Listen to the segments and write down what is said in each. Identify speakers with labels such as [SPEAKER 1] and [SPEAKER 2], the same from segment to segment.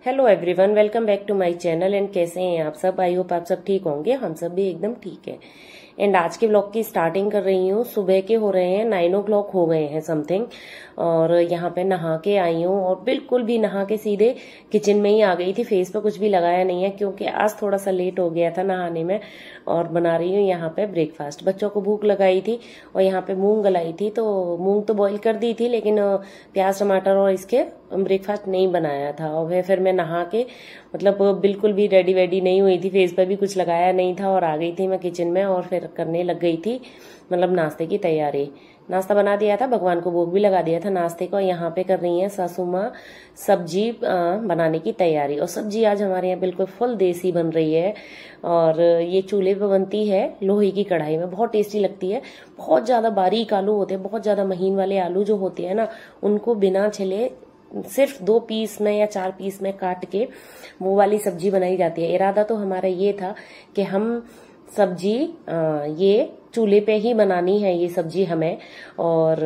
[SPEAKER 1] Hello everyone, welcome back to my channel. And कैसे हैं आप सब? आई होप आप सब ठीक होंगे। हम सब भी एकदम ठीक है। एंड आज के व्लॉग की स्टार्टिंग कर रही हूँ। सुबह के हो रहे हैं 9 o'clock हो गए हैं समथिंग। और यहाँ पे नहा के आई हूँ और बिल्कुल भी नहा के सीधे किचन में ही आ गई थी। फेस पे कुछ भी लगाया नहीं है क्योंकि आज थोड़ा सा लेट हो गया था नहाने में। और बना रही हूँ यहाँ पे ब्रेकफास्ट। बच्चों को भूख लगाई थी और यहाँ पे मूंग गलाई थी, तो मूंग तो बॉईल कर दी थी लेकिन प्याज टमाटर और इसके ब्रेकफास्ट नहीं बनाया था। और फिर मैं नहा के मतलब बिल्कुल भी रेडी वेडी नहीं हुई थी, फेस पे भी कुछ लगाया नहीं था और आ गई थी मैं किचन में और फिर करने लग गई थी मतलब नाश्ते की तैयारी। नाश्ता बना दिया था, भगवान को भोग भी लगा दिया था नाश्ते को। यहाँ पे कर रही है सासू माँ सब्जी बनाने की तैयारी। और सब्जी आज हमारे यहाँ बिल्कुल फुल देसी बन रही है और ये चूल्हे पे बनती है लोहे की कढ़ाई में। बहुत टेस्टी लगती है। बहुत ज्यादा बारीक आलू होते हैं, बहुत ज्यादा महीन वाले आलू जो होते हैं ना, उनको बिना छिले सिर्फ 2 पीस में या 4 पीस में काट के वो वाली सब्जी बनाई जाती है। इरादा तो हमारा ये था कि हम सब्जी ये चूल्हे पे ही बनानी है ये सब्जी हमें, और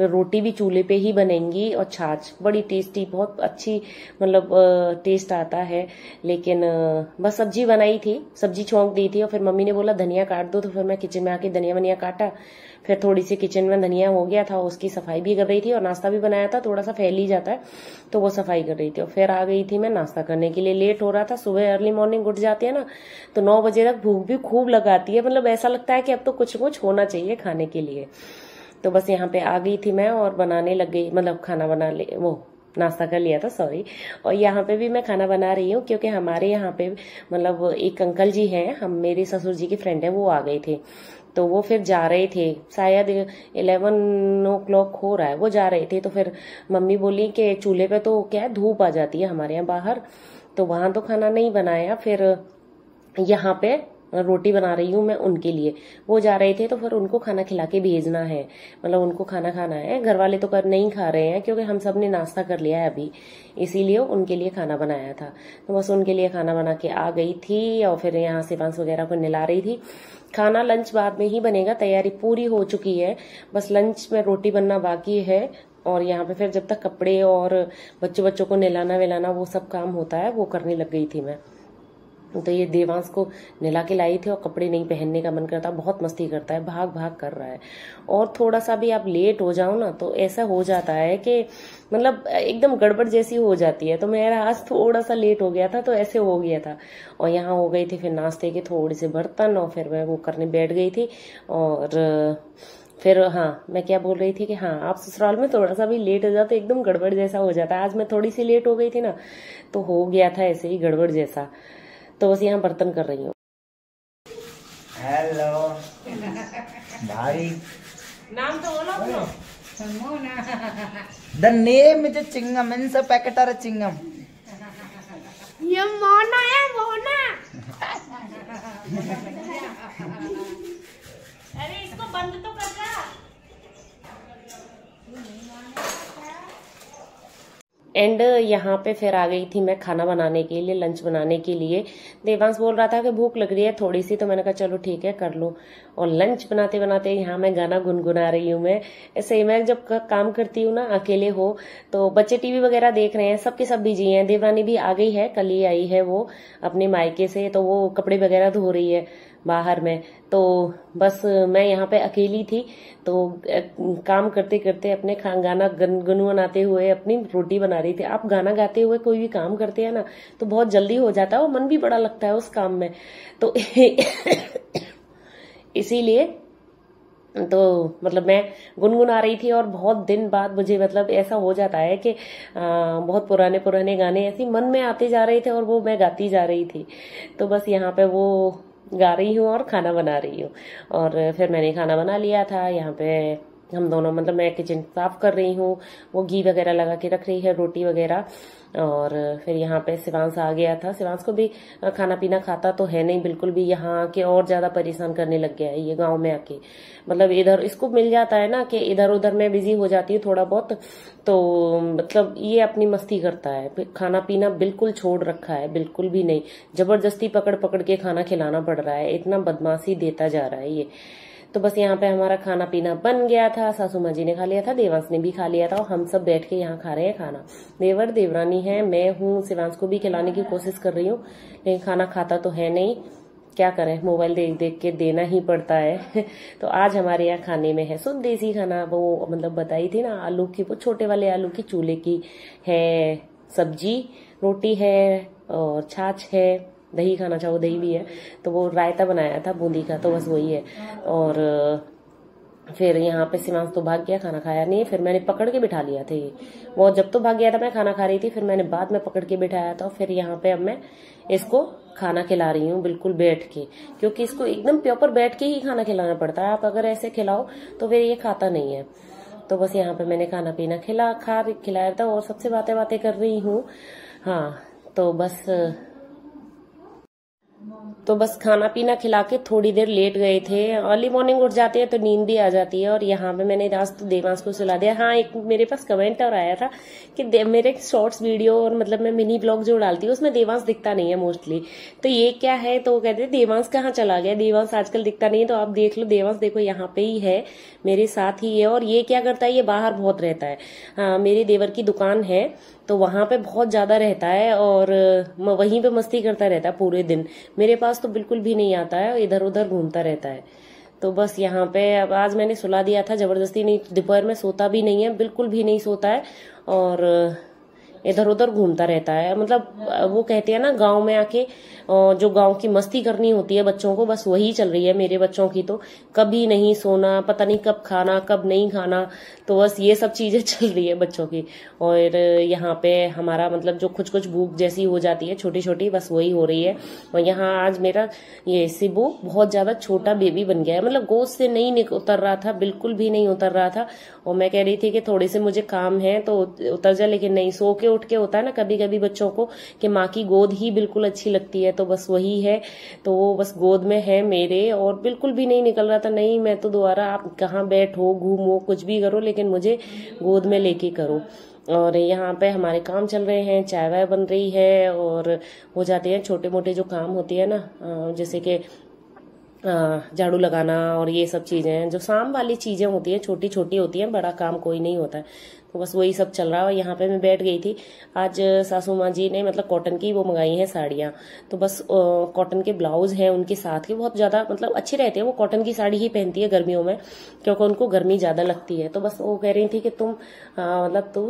[SPEAKER 1] रोटी भी चूल्हे पे ही बनेंगी और छाछ बड़ी टेस्टी, बहुत अच्छी मतलब टेस्ट आता है। लेकिन बस सब्जी बनाई थी, सब्जी छोंक दी थी और फिर मम्मी ने बोला धनिया काट दो, तो फिर मैं किचन में आके धनिया वनिया काटा। फिर थोड़ी सी किचन में धनिया हो गया था, उसकी सफाई भी कर रही थी और नाश्ता भी बनाया था, थोड़ा सा फैल ही जाता है तो वो सफाई कर रही थी। और फिर आ गई थी मैं नाश्ता करने के लिए। लेट हो रहा था, सुबह अर्ली मॉर्निंग उठ जाती है ना तो 9 बजे तक भूख भी खूब लगाती है। मतलब ऐसा लगता है कि अब तो कुछ कुछ होना चाहिए खाने के लिए। तो बस यहाँ पे आ गई थी मैं और बनाने लग गई, मतलब खाना बना ले वो नाश्ता कर लिया था सॉरी। और यहाँ पे भी मैं खाना बना रही हूँ क्योंकि हमारे यहाँ पे मतलब एक अंकल जी हैं, हम मेरे ससुर जी के फ्रेंड है, वो आ गए थे। तो वो फिर जा रहे थे, शायद 11 o'clock हो रहा है, वो जा रहे थे। तो फिर मम्मी बोली कि चूल्हे पे तो क्या है धूप आ जाती है हमारे यहाँ बाहर, तो वहां तो खाना नहीं बनाया। फिर यहाँ पे रोटी बना रही हूँ मैं उनके लिए। वो जा रहे थे तो फिर उनको खाना खिला के भेजना है, मतलब उनको खाना खाना है। घर वाले तो कर नहीं खा रहे हैं क्योंकि हम सब ने नाश्ता कर लिया है अभी, इसीलिए उनके लिए खाना बनाया था। तो बस उनके लिए खाना बना के आ गई थी और फिर यहाँ से बांस वगैरह को नहला रही थी। खाना लंच बाद में ही बनेगा, तैयारी पूरी हो चुकी है, बस लंच में रोटी बनना बाकी है। और यहाँ पे फिर जब तक कपड़े और बच्चों को नहलाना वेलाना वो सब काम होता है वो करने लग गई थी मैं। तो ये देवांश को नहला के लाई थी और कपड़े नहीं पहनने का मन करता, बहुत मस्ती करता है, भाग भाग कर रहा है। और थोड़ा सा भी आप लेट हो जाओ ना तो ऐसा हो जाता है कि मतलब एकदम गड़बड़ जैसी हो जाती है। तो मेरा आज थोड़ा सा लेट हो गया था तो ऐसे हो गया था। और यहाँ हो गई थी फिर नाश्ते के थोड़े से बर्तन और फिर मैं वो करने बैठ गई थी। और फिर हाँ, मैं क्या बोल रही थी कि हाँ, आप ससुराल में थोड़ा सा भी लेट हो जाओ तो एकदम गड़बड़ जैसा हो जाता है। आज मैं थोड़ी सी लेट हो गई थी ना तो हो गया था ऐसे ही गड़बड़ जैसा। तो बस यहाँ बर्तन कर रही हूँ।
[SPEAKER 2] हेलो भाई,
[SPEAKER 1] नाम तो बोलो अपना।
[SPEAKER 2] द नेम इज चिंगम, इन सब पैकेट आर चिंगम।
[SPEAKER 3] ये मोना है मोना।
[SPEAKER 1] अरे इसको बंद तो कर रहा। एंड यहाँ पे फिर आ गई थी मैं खाना बनाने के लिए, लंच बनाने के लिए। देवांश बोल रहा था कि भूख लग रही है थोड़ी सी, तो मैंने कहा चलो ठीक है कर लो। और लंच बनाते बनाते यहाँ मैं गाना गुनगुना रही हूँ। मैं ऐसे ही, मैं जब काम करती हूँ ना अकेले हो तो बच्चे टीवी वगैरह देख रहे हैं, सबके सब बिजी हैं। देवरानी भी आ गई है, कल ही आई है वो अपने मायके से, तो वो कपड़े वगैरह धो रही है बाहर में। तो बस मैं यहाँ पे अकेली थी तो काम करते करते अपने गाना गुनगुनाते हुए अपनी रोटी बना रही थी। आप गाना गाते हुए कोई भी काम करते हैं ना तो बहुत जल्दी हो जाता है और मन भी बड़ा लगता है उस काम में। तो इसीलिए तो मतलब मैं गुनगुना रही थी। और बहुत दिन बाद मुझे मतलब ऐसा हो जाता है कि बहुत पुराने पुराने गाने ऐसे मन में आते जा रहे थे और वो मैं गाती जा रही थी। तो बस यहाँ पे वो गा रही हूँ और खाना बना रही हूँ। और फिर मैंने खाना बना लिया था। यहाँ पे हम दोनों मतलब मैं किचन साफ कर रही हूँ, वो घी वगैरह लगा के रख रही है रोटी वगैरह। और फिर यहाँ पे शिवांश आ गया था। शिवांश को भी खाना पीना खाता तो है नहीं बिल्कुल भी, यहाँ आके और ज्यादा परेशान करने लग गया है ये गांव में आके। मतलब इधर इसको मिल जाता है ना कि इधर उधर मैं बिजी हो जाती हूँ थोड़ा बहुत, तो मतलब ये अपनी मस्ती करता है। खाना पीना बिल्कुल छोड़ रखा है, बिल्कुल भी नहीं, जबरदस्ती पकड़ पकड़ के खाना खिलाना पड़ रहा है, इतना बदमाशी देता जा रहा है ये। तो बस यहाँ पे हमारा खाना पीना बन गया था, सासू माँ जी ने खा लिया था, देवांश ने भी खा लिया था और हम सब बैठ के यहाँ खा रहे हैं खाना। देवर देवरानी है, मैं हूँ, शिवांश को भी खिलाने की कोशिश कर रही हूँ लेकिन खाना खाता तो है नहीं, क्या करें, मोबाइल देख देख के देना ही पड़ता है। तो आज हमारे यहाँ खाने में है शुद्ध देसी खाना, वो मतलब बताई थी ना, आलू की, वो छोटे वाले आलू की चूल्हे की है सब्जी, रोटी है और छाछ है, दही खाना चाहो दही भी है, तो वो रायता बनाया था बूंदी का, तो बस वही है। और फिर यहाँ पे शिवांश तो भाग गया, खाना खाया नहीं, फिर मैंने पकड़ के बिठा लिया था। वो जब तो भाग गया था मैं खाना खा रही थी, फिर मैंने बाद में पकड़ के बिठाया था। फिर यहाँ पे अब मैं इसको खाना खिला रही हूँ बिल्कुल बैठ के, क्योंकि इसको एकदम प्रॉपर बैठ के ही खाना खिलाना पड़ता है, आप अगर ऐसे खिलाओ तो फिर ये खाता नहीं है। तो बस यहाँ पे मैंने खाना पीना खिलाया था और सबसे बातें कर रही हूँ। हाँ, तो बस खाना पीना खिला के थोड़ी देर लेट गए थे। अर्ली मॉर्निंग उठ जाती है तो नींद भी आ जाती है। और यहाँ पे मैंने आज तो देवांश को सुला दिया। हाँ, एक मेरे पास कमेंट और आया था कि मेरे शॉर्ट्स वीडियो और मतलब मैं मिनी ब्लॉग जो डालती हूँ उसमें देवांश दिखता नहीं है मोस्टली, तो ये क्या है, तो वो कहते हैं देवांश कहाँ चला गया, देवांश आजकल दिखता नहीं है। तो आप देख लो, देवांश देखो यहाँ पे ही है, मेरे साथ ही है। और ये क्या करता है, ये बाहर बहुत रहता है। हाँ, मेरे देवर की दुकान है तो वहां पे बहुत ज्यादा रहता है और वहीं पे मस्ती करता रहता है पूरे दिन। मेरे पास तो बिल्कुल भी नहीं आता है, इधर उधर घूमता रहता है। तो बस यहाँ पे अब आज मैंने सुला दिया था जबरदस्ती, नहीं दोपहर में सोता भी नहीं है, बिल्कुल भी नहीं सोता है और इधर उधर घूमता रहता है। मतलब वो कहते हैं ना, गांव में आके जो गांव की मस्ती करनी होती है बच्चों को, बस वही चल रही है मेरे बच्चों की। तो कभी नहीं सोना, पता नहीं कब खाना कब नहीं खाना, तो बस ये सब चीजें चल रही है बच्चों की। और यहाँ पे हमारा मतलब जो कुछ भूख जैसी हो जाती है छोटी छोटी, बस वही हो रही है। और यहाँ आज मेरा ये शिबू बहुत ज्यादा छोटा बेबी बन गया है, मतलब गोद से नहीं उतर रहा था, बिल्कुल भी नहीं उतर रहा था। और मैं कह रही थी कि थोड़े से मुझे काम है तो उतर जा, लेकिन नहीं, सो के उठ के होता है ना कभी कभी बच्चों को कि माँ की गोद ही बिल्कुल अच्छी लगती है, तो बस वही है। तो वो बस गोद में है मेरे और बिल्कुल भी नहीं निकल रहा था। नहीं, मैं तो दोबारा, आप कहाँ बैठो घूमो कुछ भी करो लेकिन मुझे गोद में लेके करो। और यहाँ पे हमारे काम चल रहे हैं, चाय वाय बन रही है और हो जाते हैं छोटे मोटे जो काम होती है ना, जैसे कि झाड़ू लगाना और ये सब चीजें जो शाम वाली चीजें होती हैं, छोटी छोटी होती हैं, बड़ा काम कोई नहीं होता है। तो बस वही सब चल रहा है। यहाँ पे मैं बैठ गई थी। आज सासू माँ जी ने मतलब कॉटन की वो मंगाई है साड़ियाँ, तो बस कॉटन के ब्लाउज हैं उनके साथ के, बहुत ज्यादा मतलब अच्छे रहते हैं। वो कॉटन की साड़ी ही पहनती है गर्मियों में, क्योंकि उनको गर्मी ज्यादा लगती है। तो बस वो कह रही थी कि तुम मतलब तू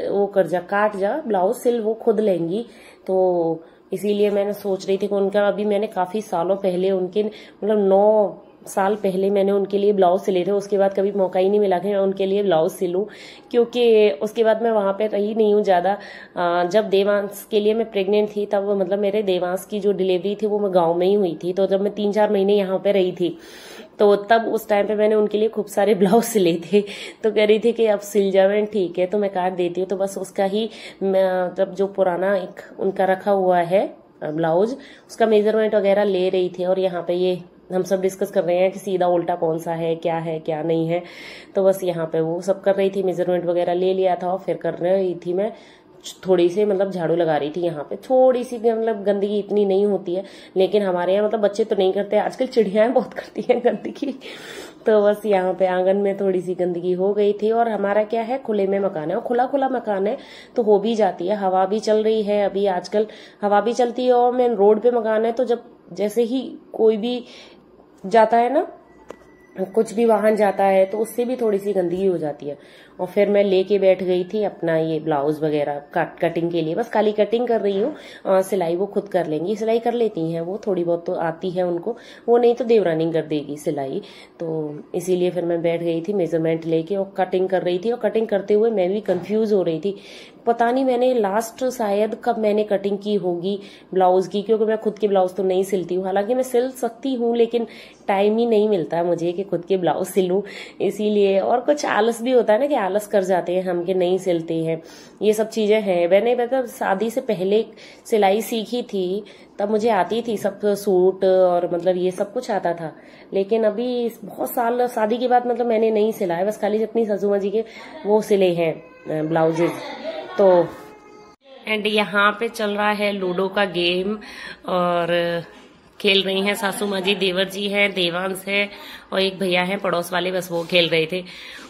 [SPEAKER 1] वो कर जा, काट जा ब्लाउज, सिल वो खुद लेंगी। तो इसीलिए मैंने सोच रही थी कि उनका अभी मैंने काफी सालों पहले, उनके मतलब 9 साल पहले मैंने उनके लिए ब्लाउज सिले थे। उसके बाद कभी मौका ही नहीं मिला कि मैं उनके लिए ब्लाउज सिलूं, क्योंकि उसके बाद मैं वहां पे रही नहीं हूँ ज्यादा। जब देवांश के लिए मैं प्रेग्नेंट थी तब मतलब मेरे देवांश की जो डिलीवरी थी वो मैं गाँव में ही हुई थी। तो जब मैं 3-4 महीने यहाँ पे रही थी तो तब उस टाइम पे मैंने उनके लिए खूब सारे ब्लाउज सिले थे। तो कह रही थी कि अब सिल जावे, ठीक है तो मैं काट देती हूँ। तो बस उसका ही मतलब जो पुराना एक उनका रखा हुआ है ब्लाउज, उसका मेजरमेंट वगैरह ले रही थी। और यहाँ पे ये हम सब डिस्कस कर रहे हैं कि सीधा उल्टा कौन सा है क्या नहीं है। तो बस यहाँ पे वो सब कर रही थी, मेजरमेंट वगैरह ले लिया था और फिर कर रही थी मैं थोड़ी सी मतलब झाड़ू लगा रही थी। यहाँ पे थोड़ी सी मतलब गंदगी इतनी नहीं होती है, लेकिन हमारे यहाँ मतलब बच्चे तो नहीं करते, आजकल चिड़ियाएं बहुत करती हैं गंदगी। तो बस यहाँ पे आंगन में थोड़ी सी गंदगी हो गई थी। और हमारा क्या है, खुले में मकान है और खुला मकान है तो हो भी जाती है। हवा भी चल रही है, अभी आजकल हवा भी चलती है। और मेन रोड पे मकान है तो जब जैसे ही कोई भी जाता है ना, कुछ भी वाहन जाता है तो उससे भी थोड़ी सी गंदगी हो जाती है। और फिर मैं लेके बैठ गई थी अपना ये ब्लाउज वगैरह कटिंग के लिए, बस खाली कटिंग कर रही हूँ। सिलाई वो खुद कर लेंगी, सिलाई कर लेती हैं वो, थोड़ी बहुत तो आती है उनको, वो नहीं तो देवरानी कर देगी सिलाई। तो इसीलिए फिर मैं बैठ गई थी मेजरमेंट लेके और कटिंग कर रही थी। और कटिंग करते हुए मैं भी कंफ्यूज हो रही थी, पता नहीं मैंने लास्ट शायद कब मैंने कटिंग की होगी ब्लाउज की, क्योंकि मैं खुद के ब्लाउज तो नहीं सिलती हूँ। हालांकि मैं सिल सकती हूँ लेकिन टाइम ही नहीं मिलता मुझे कि खुद के ब्लाउज सिलूं, इसीलिए। और कुछ आलस भी होता है ना कि आलस कर जाते हैं हम कि नहीं सिलते हैं, ये सब चीजें हैं। मैंने मतलब शादी से पहले सिलाई सीखी थी, तब मुझे आती थी सब सूट और मतलब ये सब कुछ आता था। लेकिन अभी बहुत साल शादी के बाद मतलब मैंने नहीं सिलाया, बस खाली अपनी सासू माँ जी के वो सिले हैं ब्लाउजेज। तो एंड यहाँ पे चल रहा है लूडो का गेम और खेल रही हैं सासू माँ जी, देवर जी हैं, देवांश है और एक भैया हैं पड़ोस वाले, बस वो खेल रहे थे।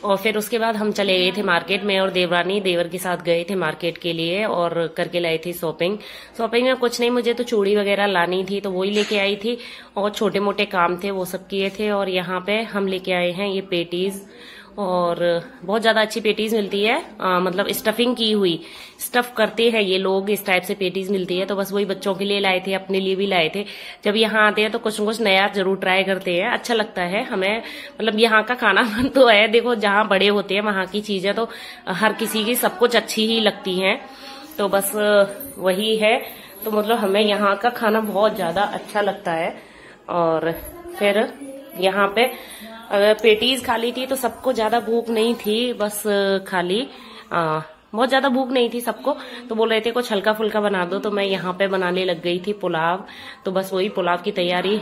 [SPEAKER 1] और फिर उसके बाद हम चले गए थे मार्केट में और देवरानी देवर के साथ गए थे मार्केट के लिए और करके लाई थी शॉपिंग। शॉपिंग में कुछ नहीं, मुझे तो चूड़ी वगैरह लानी थी तो वही लेके आई थी और छोटे मोटे काम थे वो सब किए थे। और यहाँ पे हम लेके आए हैं ये पेटीज, और बहुत ज्यादा अच्छी पेटीज मिलती है, मतलब स्टफिंग की हुई, स्टफ करते हैं ये लोग, इस टाइप से पेटीज मिलती है। तो बस वही बच्चों के लिए लाए थे, अपने लिए भी लाए थे। जब यहाँ आते हैं तो कुछ न कुछ नया जरूर ट्राई करते हैं, अच्छा लगता है हमें। मतलब यहाँ का खाना तो है, देखो जहाँ बड़े होते हैं वहां की चीजें तो हर किसी की सब कुछ अच्छी ही लगती हैं, तो बस वही है। तो मतलब हमें यहाँ का खाना बहुत ज्यादा अच्छा लगता है। और फिर यहाँ पे पेटीज खा ली थी तो सबको ज्यादा भूख नहीं थी, बस खाली बहुत ज्यादा भूख नहीं थी सबको, तो बोल रहे थे कुछ हल्का फुल्का बना दो। तो मैं यहाँ पे बनाने लग गई थी पुलाव, तो बस वही पुलाव की तैयारी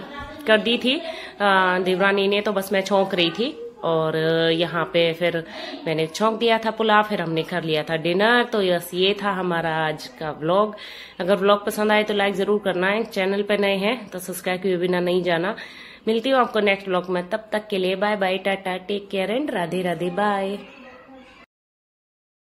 [SPEAKER 1] कर दी थी देवरानी ने, तो बस मैं छौंक रही थी। और यहाँ पे फिर मैंने छौंक दिया था पुलाव, फिर हमने कर लिया था डिनर। तो यस, ये था हमारा आज का व्लॉग। अगर व्लॉग पसंद आए तो लाइक जरूर करना है, चैनल पे नए हैं तो सब्सक्राइब किए बिना नहीं जाना। मिलती हूँ आपको नेक्स्ट व्लॉग में, तब तक के लिए bye bye, tata, take care and Radhe Radhe, bye.